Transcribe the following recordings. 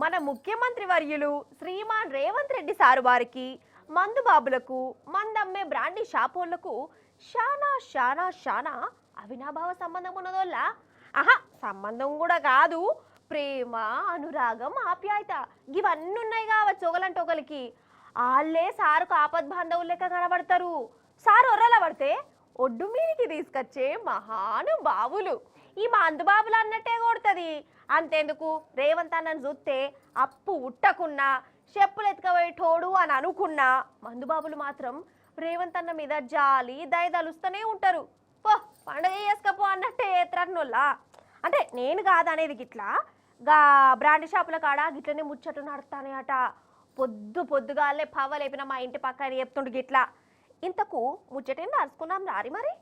మన ముఖ్యమంత్రి వర్యులు శ్రీమాన్ రేవంత్ రెడ్డి సారు వారికి మందు బాబులకు మందమ్మే బ్రాండీ షాపోళ్లకు శానా శానా శానా అవినాభావ సంబంధం ఉన్నదోళ్ళ. ఆహా, సంబంధం కూడా కాదు, ప్రేమ అనురాగం ఆప్యాయత ఇవన్నీ ఉన్నాయి కావచ్చు ఒకలంటే ఒకరికి. వాళ్ళే సారుకు ఆపద్ బాంధవులు లెక్క కనబడతారు. సారు ఒర్రల పడితే ఒడ్డు మీదికి తీసుకొచ్చే మహానుభావులు. ఈ మందుబాబులు అన్నట్టే కొడుతుంది. అంతెందుకు, రేవంత్ అన్నను చూస్తే అప్పు ఉట్టకున్నా చెప్పులు ఎత్తుకపోయి టోడు అని అనుకున్నా మందుబాబులు మాత్రం రేవంత్ అన్న మీద జాలి దయ తలుస్తూనే ఉంటారు. పో పండుగ చేసుకపో అన్నట్టే ఏత్రన్నోళ్ళ. అంటే నేను కాదనేది, గిట్లా గా బ్రాండ్ షాపుల కాడ గిట్లనే ముచ్చట్లు నడుస్తానే అట. పొద్దుగాలే పవ్వలేపిన మా ఇంటి పక్కన చెప్తుండు గిట్లా. ఇంతకు ముచ్చటేం నడుచుకున్నాం రారి మరి.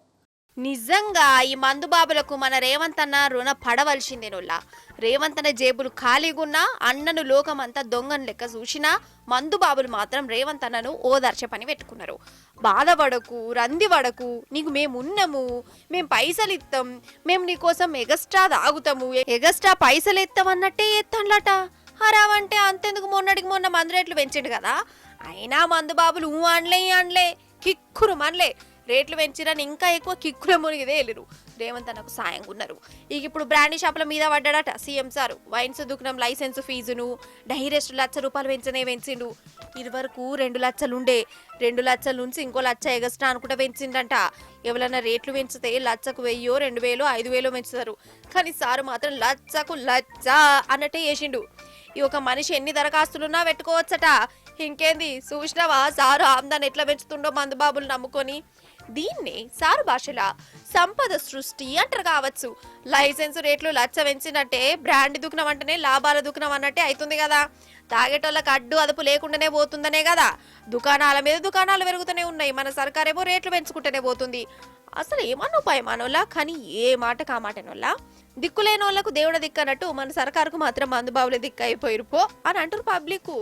నిజంగా ఈ మందు బాబులకు మన రేవంత్ అన్న రుణ పడవలసిందేనోళ్ళ. రేవంత్ అన్న జేబులు ఖాళీగున్నా అన్నను లోకమంతా దొంగను లెక్క చూసినా మందు బాబులు మాత్రం రేవంత్ అన్నను ఓదార్చే పని పెట్టుకున్నారు. బాధపడకు, రంది పడకు, నీకు మేమున్నాము, మేము పైసలు ఇస్తాం, మేము నీకోసం ఎగస్ట్రా తాగుతాము, ఎగస్ట్రా పైసలు ఇస్తాం అన్నట్టే ఎత్తాన్లట. హరావంటే అంతెందుకు, మొన్నటికి మొన్న మందు రేట్లు పెంచిండు కదా. అయినా మందు బాబులు అనలే కిక్కురు మనలే. రేట్లు పెంచిరని ఇంకా ఎక్కువ కిక్కుల మునిగిదే వెళ్ళరు. రేవంత్ అన్నకు సాయంగా ఉన్నారు. ఇక ఇప్పుడు బ్రాండీ షాపుల మీద పడ్డాడట సీఎం సారు. వైన్స్ దుకాణం లైసెన్స్ ఫీజును డైరెక్ట్ ₹1,00,000 పెంచిండు. ఇదివరకు 2 లక్షలు ఉండే, 2 లక్షల నుంచి ఇంకో లక్ష ఎగస్ట్రా అనుకుంటా పెంచిండంట. ఎవరైనా రేట్లు పెంచితే లక్షకు 1000, 2000, 5000 పెంచుతారు. కానీ సారు మాత్రం లక్షకు లక్ష అన్నట్టే చేసిండు. ఈ ఒక మనిషి ఎన్ని దరఖాస్తులున్నా పెట్టుకోవచ్చట. ఇంకేంది చూసినావా సారు ఆమ్దాన్ని ఎట్లా పెంచుతుండో మందుబాబులు నమ్ముకొని. దీన్నే సారు భాషలో సంపద సృష్టి అంటారు కావచ్చు. లైసెన్స్ రేట్లు లచ్చ పెంచినట్టే బ్రాండ్ దుకాణం అంటేనే లాభాల దుకాణం అన్నట్టే అవుతుంది కదా. తాగేటోళ్ళకి అడ్డు అదుపు లేకుండానే పోతుందనే కదా దుకాణాల మీద దుకాణాలు పెరుగుతూనే ఉన్నాయి. మన సర్కారేమో రేట్లు పెంచుకుంటూనే పోతుంది. అసలు ఏమన్నా ఉపాయమానోళ్ళ, కానీ ఏ మాట కామాటనోళ్ళ. దిక్కులేనోళ్లకు దేవుడ దిక్కన్నట్టు మన సర్కారుకు మాత్రం మందుబాబులే దిక్కు అయిపోయిరుపో అని అంటారు పబ్లిక్.